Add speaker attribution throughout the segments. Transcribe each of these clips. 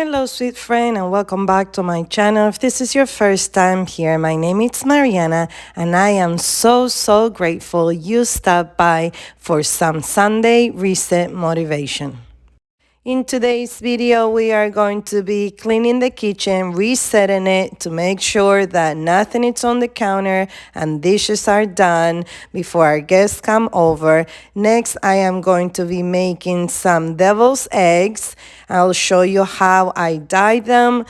Speaker 1: Hello, sweet friend, and welcome back to my channel. If this is your first time here, my name is Mariana, and I am so grateful you stopped by for some Sunday Reset motivation. In today's video, we are going to be cleaning the kitchen, resetting it to make sure that nothing is on the counter and dishes are done before our guests come over. Next, I am going to be making some devil's eggs. I'll show you how I dye them.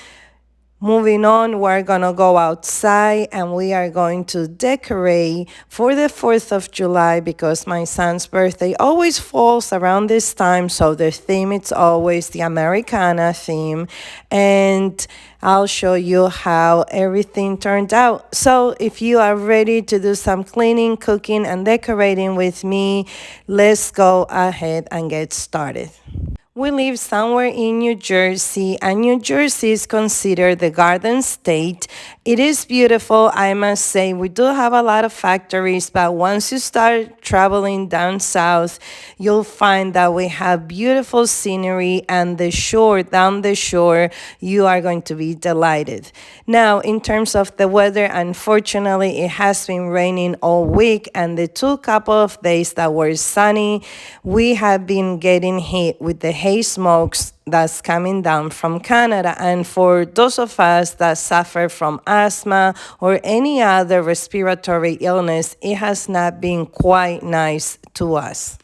Speaker 1: Moving on, we're gonna go outside and we are going to decorate for the 4th of July because my son's birthday always falls around this time, so the theme is always the Americana theme, and I'll show you how everything turned out. So if you are ready to do some cleaning, cooking, and decorating with me, let's go ahead and get started. We live somewhere in New Jersey, and New Jersey is considered the Garden State. It is beautiful, I must say. We do have a lot of factories, but once you start traveling down south, you'll find that we have beautiful scenery, and down the shore, you are going to be delighted. Now, in terms of the weather, unfortunately, it has been raining all week, and the couple of days that were sunny, we have been getting hit with the hay smokes that's coming down from Canada. And for those of us that suffer from asthma or any other respiratory illness, it has not been quite nice to us.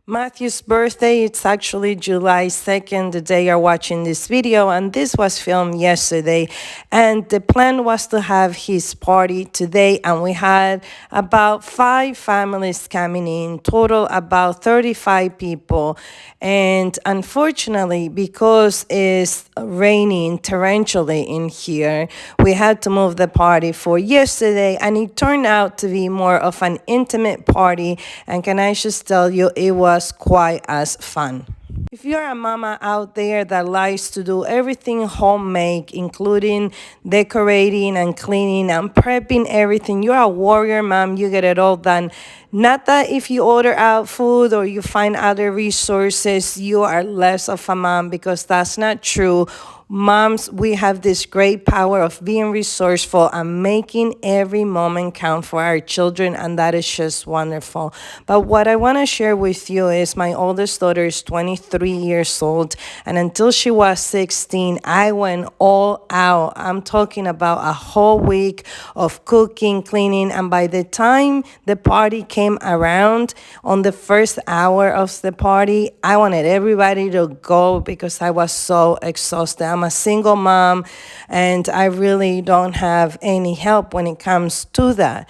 Speaker 1: Matthew's birthday, it's actually July 2nd, the day you're watching this video, and this was filmed yesterday. And the plan was to have his party today, and we had about 5 families coming in, total about 35 people. And unfortunately, because it's raining torrentially in here, we had to move the party for yesterday, and it turned out to be more of an intimate party. And can I just tell you, it was quite as fun. If you're a mama out there that likes to do everything homemade, including decorating and cleaning and prepping everything, you're a warrior mom, you get it all done. Not that if you order out food or you find other resources, you are less of a mom, because that's not true. Moms, we have this great power of being resourceful and making every moment count for our children, and that is just wonderful. But what I want to share with you is my oldest daughter is 23 years old, and until she was 16, I went all out. I'm talking about a whole week of cooking, cleaning, and by the time the party came around, on the first hour of the party, I wanted everybody to go because I was so exhausted. I'm a single mom, and I really don't have any help when it comes to that.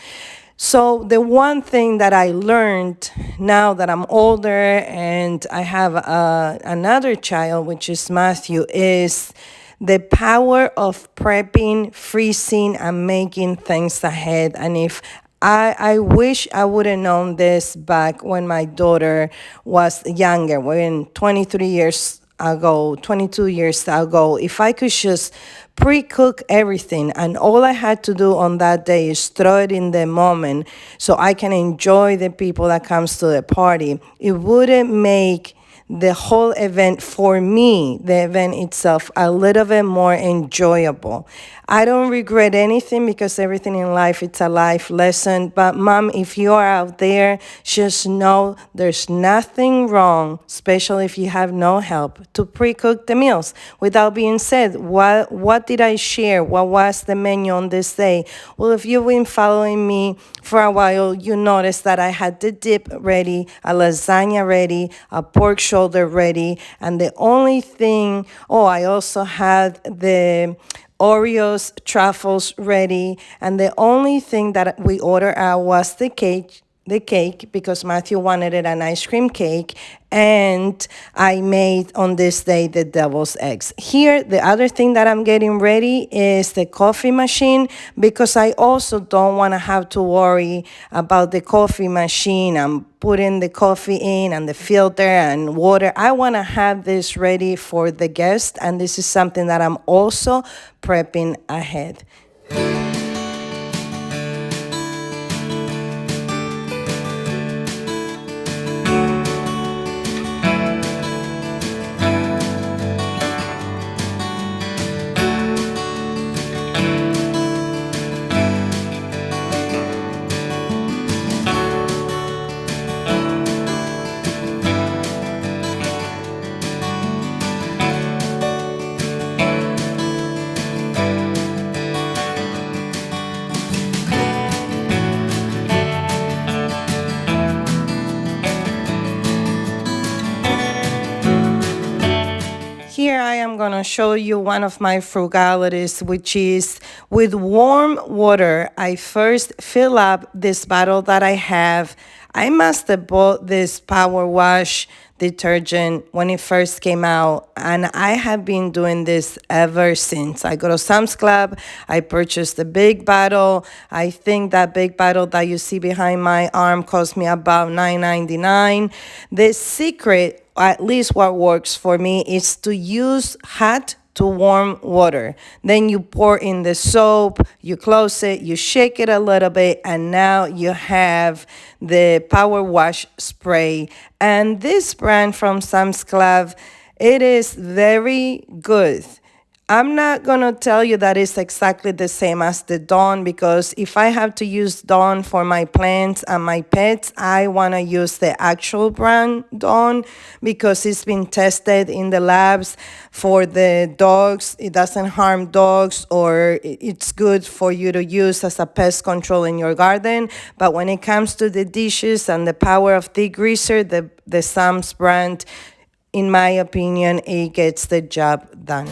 Speaker 1: So the one thing that I learned now that I'm older and I have another child, which is Matthew, is the power of prepping, freezing, and making things ahead. And if I wish I would have known this back when my daughter was younger, when 22 years ago, if I could just pre-cook everything, and all I had to do on that day is throw it in the moment so I can enjoy the people that comes to the party, it wouldn't make the whole event, for me, the event itself, a little bit more enjoyable. I don't regret anything because everything in life, it's a life lesson. But mom, if you are out there, just know there's nothing wrong, especially if you have no help, to pre-cook the meals. Without being said, what did I share? What was the menu on this day? Well, if you've been following me for a while, you noticed that I had the dip ready, a lasagna ready, a pork shoulder ready, and the only thing, I also had the Oreos truffles ready, and the only thing that we ordered out was the cake because Matthew wanted it an ice cream cake, and I made on this day the devil's eggs. Here, the other thing that I'm getting ready is the coffee machine, because I also don't want to have to worry about the coffee machine and putting the coffee in and the filter and water. I want to have this ready for the guests, and this is something that I'm also prepping ahead. am going to show you one of my frugalities, which is with warm water. I first fill up this bottle that I have. I must have bought this power wash detergent when it first came out, and I have been doing this ever since. I go to Sam's Club, I purchased a big bottle. I think that big bottle that you see behind my arm cost me about $9.99. The secret, at least what works for me, is to use hot to warm water. Then you pour in the soap, you close it, you shake it a little bit, and now you have the power wash spray. And this brand from Sam's Club, it is very good. I'm not going to tell you that it's exactly the same as the Dawn, because if I have to use Dawn for my plants and my pets, I want to use the actual brand Dawn because it's been tested in the labs for the dogs. It doesn't harm dogs, or it's good for you to use as a pest control in your garden. But when it comes to the dishes and the power of degreaser, the Sam's brand, in my opinion, it gets the job done.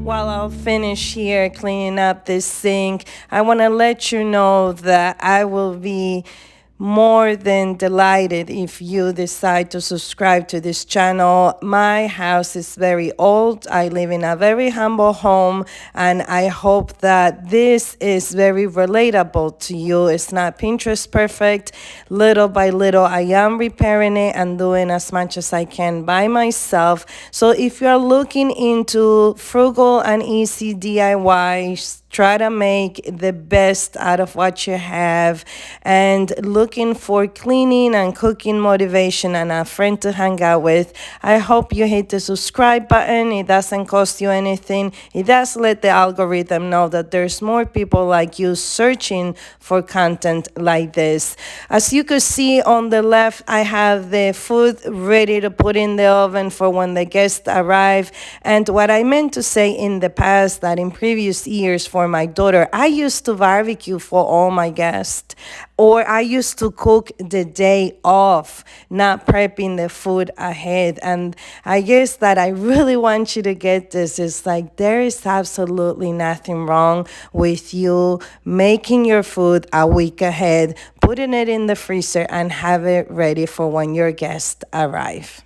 Speaker 1: While I'll finish here cleaning up this sink, I want to let you know that I will be more than delighted if you decide to subscribe to this channel. My house is very old. I live in a very humble home, and I hope that this is very relatable to you. It's not Pinterest perfect. Little by little, I am repairing it and doing as much as I can by myself. So if you're looking into frugal and easy DIYs, try to make the best out of what you have, and looking for cleaning and cooking motivation and a friend to hang out with, I hope you hit the subscribe button. It doesn't cost you anything. It does let the algorithm know that there's more people like you searching for content like this. As you could see on the left, I have the food ready to put in the oven for when the guests arrive. And what I meant to say in the past, that in previous years for my daughter, I used to barbecue for all my guests, or I used to cook the day off, not prepping the food ahead. And I guess that I really want you to get this. It's like there is absolutely nothing wrong with you making your food a week ahead, putting it in the freezer, and have it ready for when your guests arrive.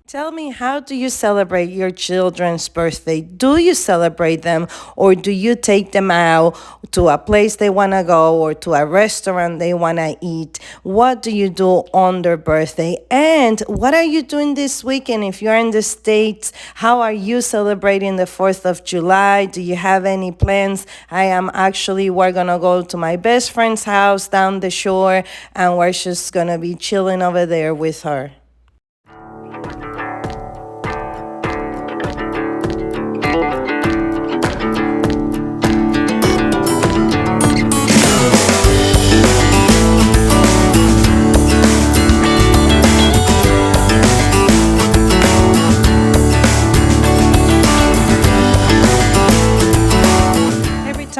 Speaker 1: Tell me, how do you celebrate your children's birthday? Do you celebrate them, or do you take them out to a place they want to go, or to a restaurant they want to eat? What do you do on their birthday? And what are you doing this weekend? If you're in the States, how are you celebrating the 4th of July? Do you have any plans? We're going to go to my best friend's house down the shore, and we're just going to be chilling over there with her.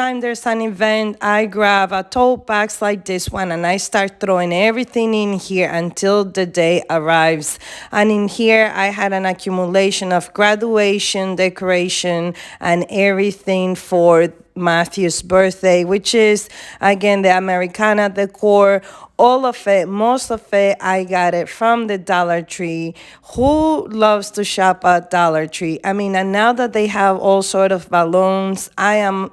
Speaker 1: time there's an event, I grab a tote bags like this one and I start throwing everything in here until the day arrives. And in here, I had an accumulation of graduation, decoration, and everything for Matthew's birthday, which is again the Americana decor. All of it, most of it, I got it from the Dollar Tree. Who loves to shop at Dollar Tree? I mean, and now that they have all sort of balloons, I am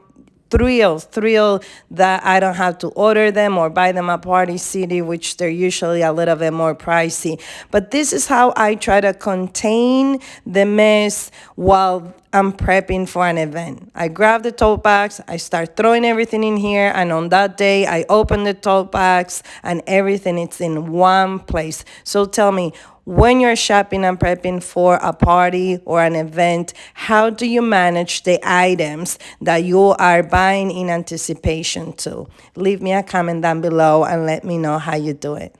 Speaker 1: thrilled that I don't have to order them or buy them at Party City, which they're usually a little bit more pricey. But this is how I try to contain the mess while I'm prepping for an event. I grab the tote bags, I start throwing everything in here, and on that day, I open the tote bags and everything is in one place. So tell me, when you're shopping and prepping for a party or an event, how do you manage the items that you are buying in anticipation to? Leave me a comment down below and let me know how you do it.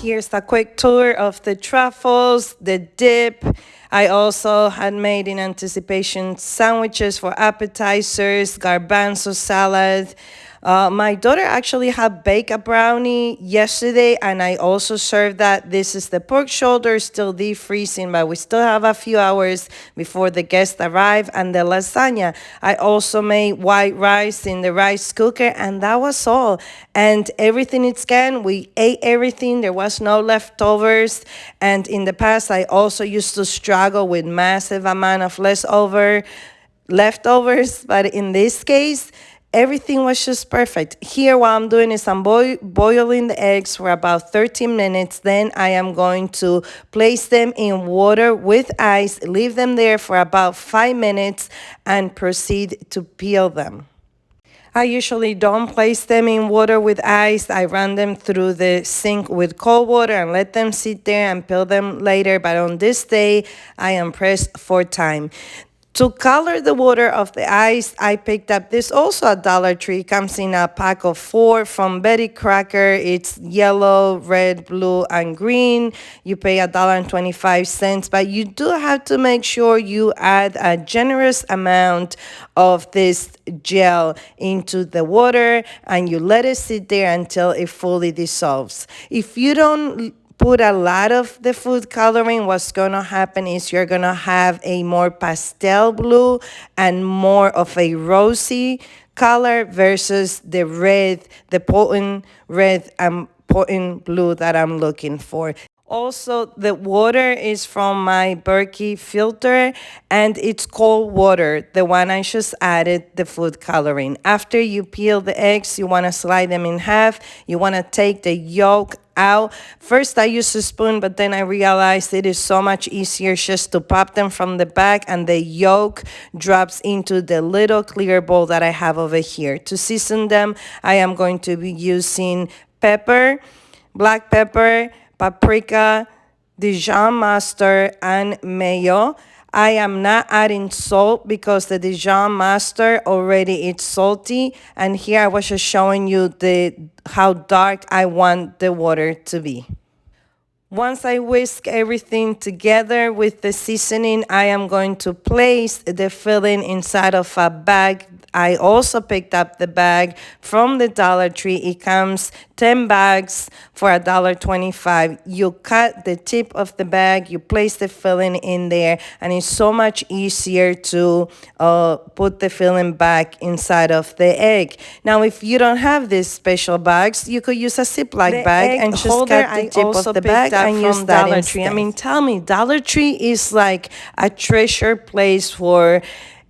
Speaker 1: Here's a quick tour of the truffles, the dip. I also had made in anticipation sandwiches for appetizers, garbanzo salad. My daughter actually had baked a brownie yesterday, and I also served that. This is the pork shoulder, still deep freezing, but we still have a few hours before the guests arrive. And the lasagna, I also made white rice in the rice cooker, and that was all. And everything is gone. We ate everything. There was no leftovers. And in the past, I also used to struggle with massive amount of leftovers, but in this case, everything was just perfect. Here, what I'm doing is I'm boiling the eggs for about 13 minutes. Then I am going to place them in water with ice, leave them there for about 5 minutes, and proceed to peel them. I usually don't place them in water with ice. I run them through the sink with cold water and let them sit there and peel them later. But on this day, I am pressed for time. To color the water of the ice, I picked up this also at Dollar Tree. Comes in a pack of 4 from Betty Crocker. It's yellow, red, blue, and green. You pay $1.25, but you do have to make sure you add a generous amount of this gel into the water and you let it sit there until it fully dissolves. If you don't put a lot of the food coloring, what's going to happen is you're going to have a more pastel blue and more of a rosy color versus the red, the potent red and potent blue that I'm looking for. Also, the water is from my Berkey filter, and it's cold water, the one I just added the food coloring. After you peel the eggs, you want to slide them in half. You want to take the yolk out. First, I used a spoon, but then I realized it is so much easier just to pop them from the back, and the yolk drops into the little clear bowl that I have over here. To season them, I am going to be using pepper, black pepper, paprika, Dijon mustard, and mayo. I am not adding salt because the Dijon mustard already is salty. And here I was just showing you how dark I want the water to be. Once I whisk everything together with the seasoning, I am going to place the filling inside of a bag. I also picked up the bag from the Dollar Tree. It comes 10 bags for $1.25. You cut the tip of the bag, you place the filling in there, and it's so much easier to put the filling back inside of the egg. Now, if you don't have these special bags, you could use a Ziploc bag and just cut the tip of the bag and use that Dollar Tree. I mean, tell me, Dollar Tree is like a treasure place for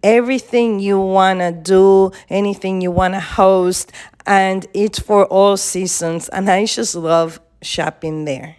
Speaker 1: everything you want to do, anything you want to host, and it's for all seasons, and I just love shopping there.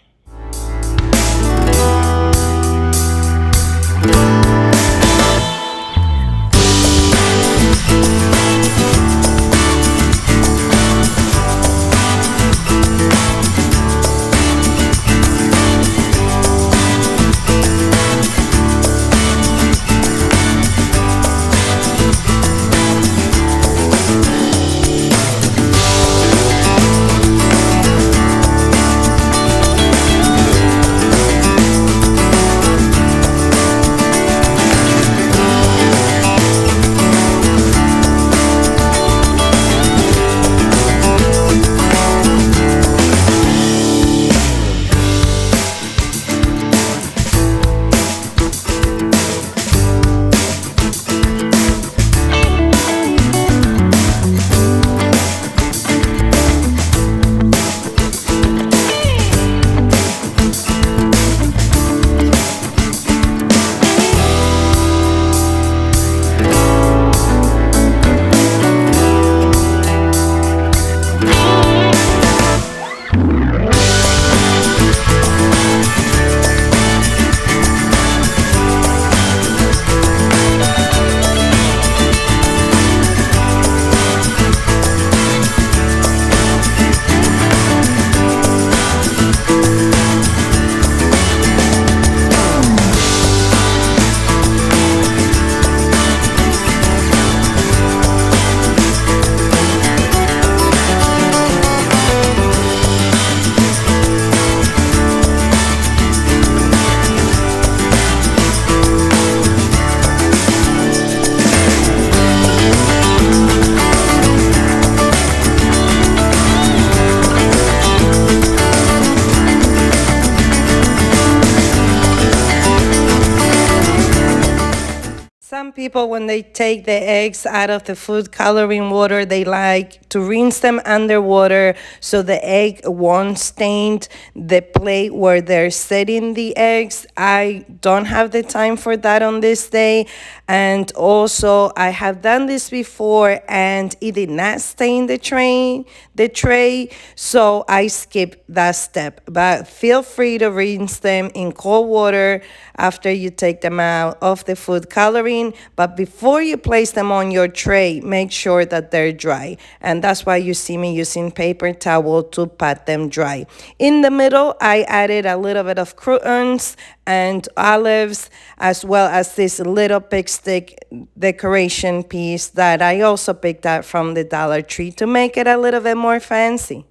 Speaker 1: people, when they take the eggs out of the food coloring water, they like to rinse them underwater so the egg won't stain the plate where they're setting the eggs. I don't have the time for that on this day. And also, I have done this before and it did not stain the tray, so I skipped that step. But feel free to rinse them in cold water after you take them out of the food coloring. But before you place them on your tray, make sure that they're dry. And that's why you see me using paper towel to pat them dry. In the middle, I added a little bit of croutons and olives, as well as this little pig stick decoration piece that I also picked up from the Dollar Tree to make it a little bit more fancy.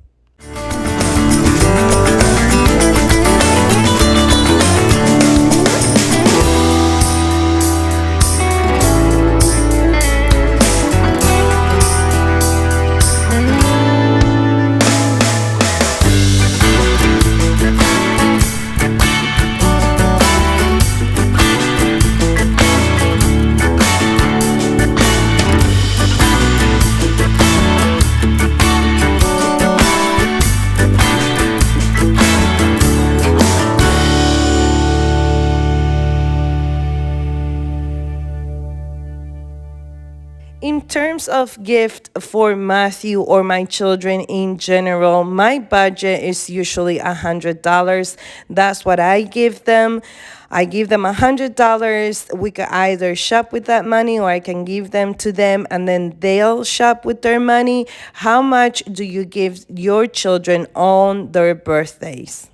Speaker 1: In terms of gift for Matthew or my children in general, my budget is usually $100. That's what I give them. I give them $100. We could either shop with that money or I can give them to them and then they'll shop with their money. How much do you give your children on their birthdays?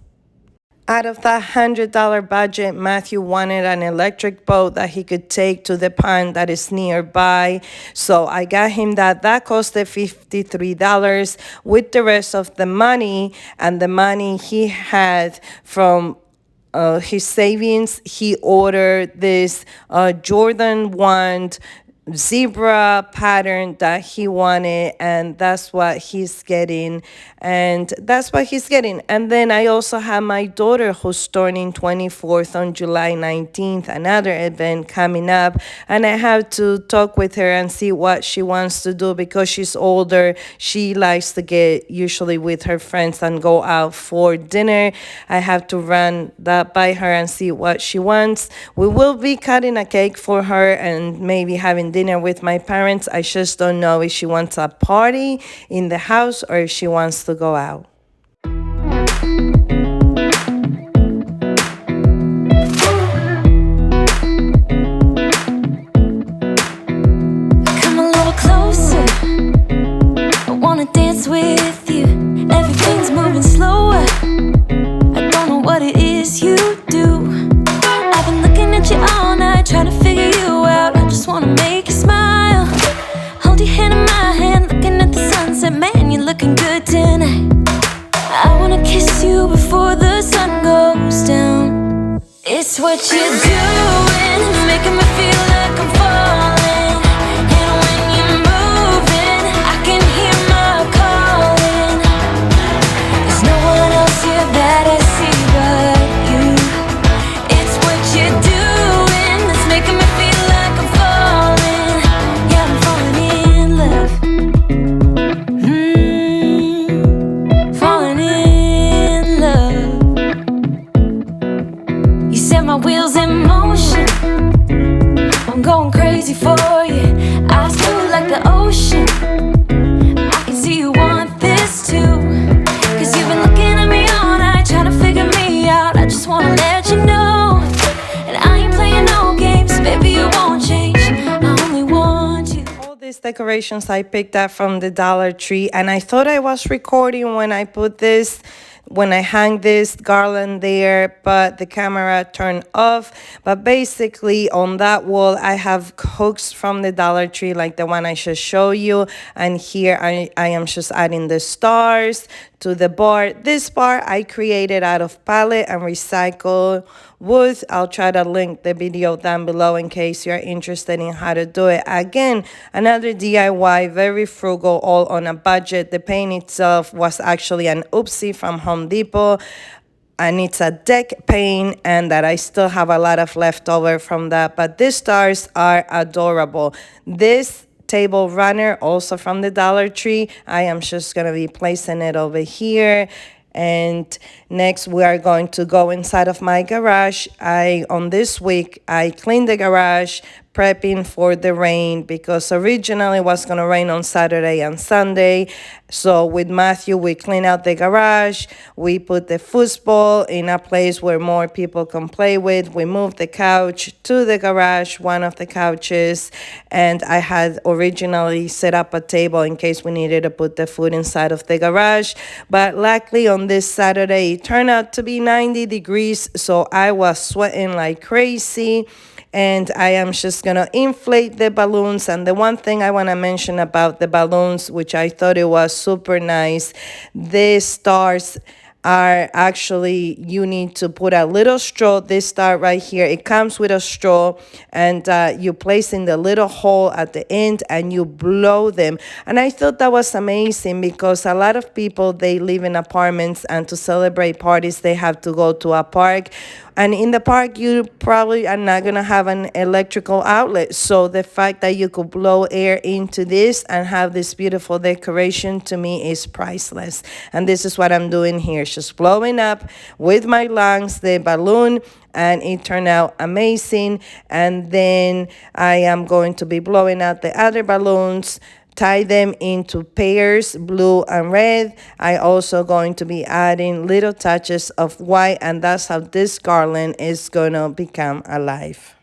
Speaker 1: Out of that $100 budget, Matthew wanted an electric boat that he could take to the pond that is nearby. So I got him that. That costed $53. With the rest of the money and the money he had from his savings, he ordered this Jordan 1 zebra pattern that he wanted, and that's what he's getting. And then I also have my daughter who's turning 24th on July 19th, another event coming up, and I have to talk with her and see what she wants to do. Because she's older, she likes to get usually with her friends and go out for dinner. I have to run that by her and see what she wants. We will be cutting a cake for her and maybe having dinner with my parents. I just don't know if she wants a party in the house or if she wants to go out.
Speaker 2: Come a little closer, I wanna dance with you. Everything's moving slower, I don't know what it is you do. I've been looking at you all night, trying to figure you out. I just wanna make you smile. Hold your hand in my hand, looking at the sunset. Man, you're looking good tonight. I wanna kiss you before the sun goes down. It's what you're doing, making me feel like I'm falling. And when you're moving, I can hear my calling. There's no one else here that I see but you. It's what you're doing that's making me feel like I'm falling. Yeah, I'm falling in love. Falling in love. You set my wheels in motion. I'm going crazy for you. Eyes blue like the ocean. I can see you want this too. Cause you've been looking at me all night, trying to figure me out. I just wanna let you know. And I ain't playing no games, baby, you won't change. I only want you.
Speaker 1: All these decorations I picked up from the Dollar Tree, and I thought I was recording when I hang this garland there, but the camera turned off. But basically on that wall I have hooks from the Dollar Tree like the one I just showed you, and here I am just adding the stars to the bar. This bar I created out of pallet and recycled wood. I'll try to link the video down below in case you're interested in how to do it. Again, another DIY, very frugal, all on a budget. The paint itself was actually an oopsie from Home Depot. and it's a deck paint, and that I still have a lot of leftover from that. But these stars are adorable. This table runner, also from the Dollar Tree, I am just gonna be placing it over here. And next we are going to go inside of my garage. On this week I cleaned the garage, prepping for the rain, because originally it was going to rain on Saturday and Sunday. So with Matthew, we clean out the garage. We put the football in a place where more people can play with. We moved the couch to the garage, one of the couches. And I had originally set up a table in case we needed to put the food inside of the garage. But luckily on this Saturday, it turned out to be 90 degrees. So I was sweating like crazy. And I am just going to inflate the balloons. And the one thing I want to mention about the balloons, which I thought it was super nice, these stars are actually, you need to put a little straw. This star right here, it comes with a straw, and you place in the little hole at the end and you blow them. And I thought that was amazing, because a lot of people, they live in apartments, and to celebrate parties they have to go to a park. And in the park, you probably are not going to have an electrical outlet. So the fact that you could blow air into this and have this beautiful decoration, to me, is priceless. And this is what I'm doing here, just blowing up with my lungs the balloon, and it turned out amazing. And then I am going to be blowing out the other balloons, tie them into pairs, blue and red. I also going to be adding little touches of white, and that's how this garland is going to become alive.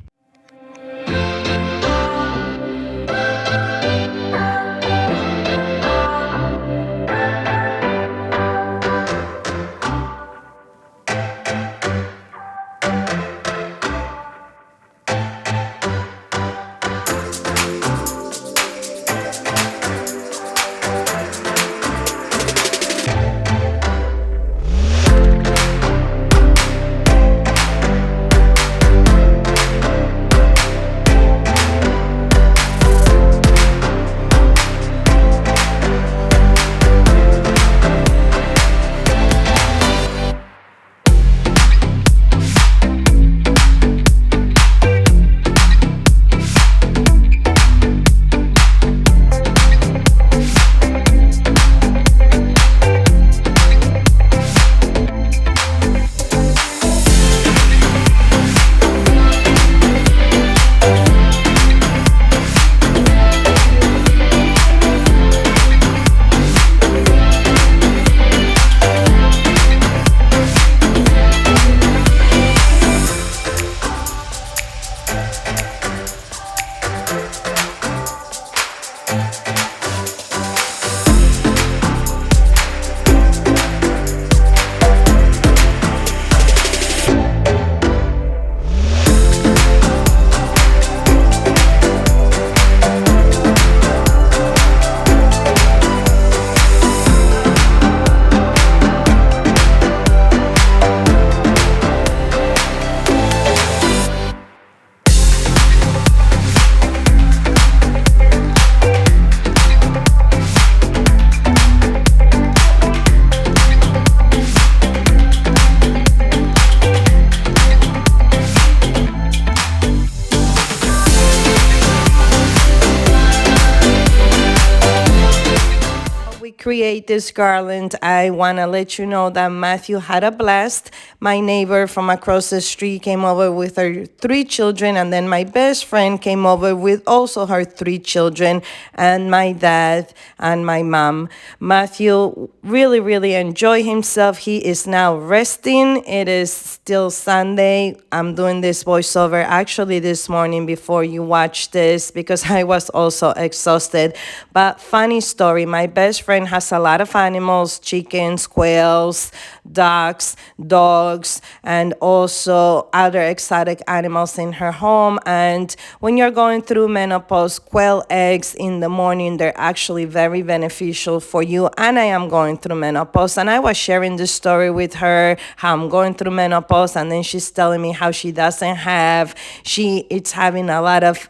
Speaker 1: Create this garland, I want to let you know that Matthew had a blast. My neighbor from across the street came over with her 3 children, and then my best friend came over with also her 3 children, and my dad and my mom. Matthew really enjoyed himself. He is now resting. It is still Sunday. I'm doing this voiceover actually this morning before you watch this, because I was also exhausted. But funny story, my best friend has a lot of animals: chickens, quails, ducks, dogs, and also other exotic animals in her home. And when you're going through menopause, quail eggs in the morning, they're actually very beneficial for you. And I am going through menopause, and I was sharing this story with her, how I'm going through menopause, and then she's telling me how she doesn't have, it's having a lot of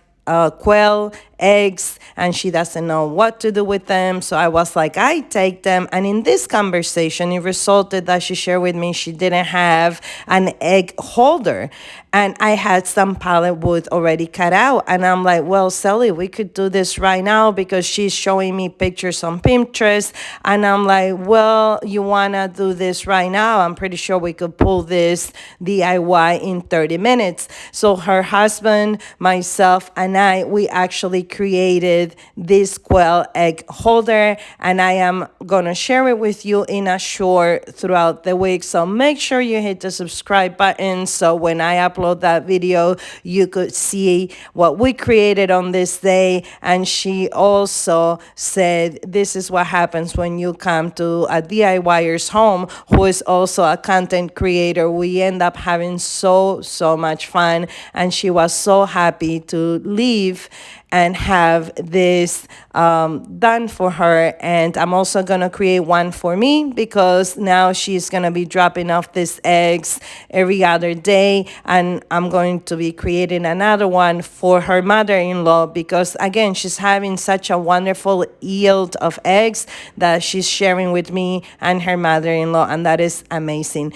Speaker 1: quail eggs and she doesn't know what to do with them. So I was like, I take them. And in this conversation, it resulted that she shared with me she didn't have an egg holder. And I had some pallet wood already cut out. And I'm like, well, Sally, we could do this right now because she's showing me pictures on Pinterest. And I'm like, well, you want to do this right now? I'm pretty sure we could pull this DIY in 30 minutes. So her husband, myself, and I, we actually created this quail egg holder. And I am going to share it with you in a short throughout the week. So make sure you hit the subscribe button so when I upload that video, you could see what we created on this day. And she also said, this is what happens when you come to a DIYer's home who is also a content creator. We end up having so much fun. And she was so happy to leave and have this done for her. And I'm also going to create one for me because now she's going to be dropping off these eggs every other day. And I'm going to be creating another one for her mother-in-law because, again, she's having such a wonderful yield of eggs that she's sharing with me and her mother-in-law. And that is amazing.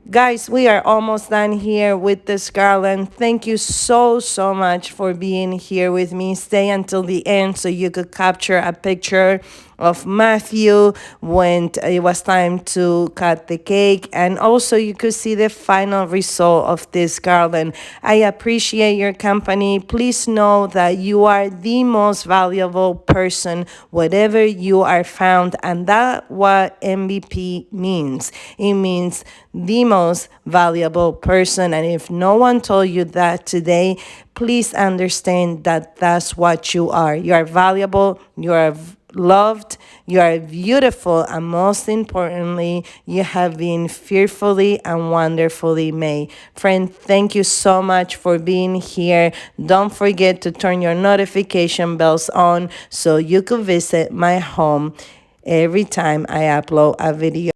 Speaker 1: Guys, we are almost done here with this garland. Thank you so much for being here with me. Stay until the end so you could capture a picture of Matthew when it was time to cut the cake, and also you could see the final result of this garland. I appreciate your company. Please know that you are the most valuable person wherever you are found, and that's what MVP means. It means the most valuable person. And if no one told you that today, please understand that that's what you are. You are valuable, you are loved, you are beautiful, and most importantly, you have been fearfully and wonderfully made. Friend, thank you so much for being here. Don't forget to turn your notification bells on so you can visit my home every time I upload a video.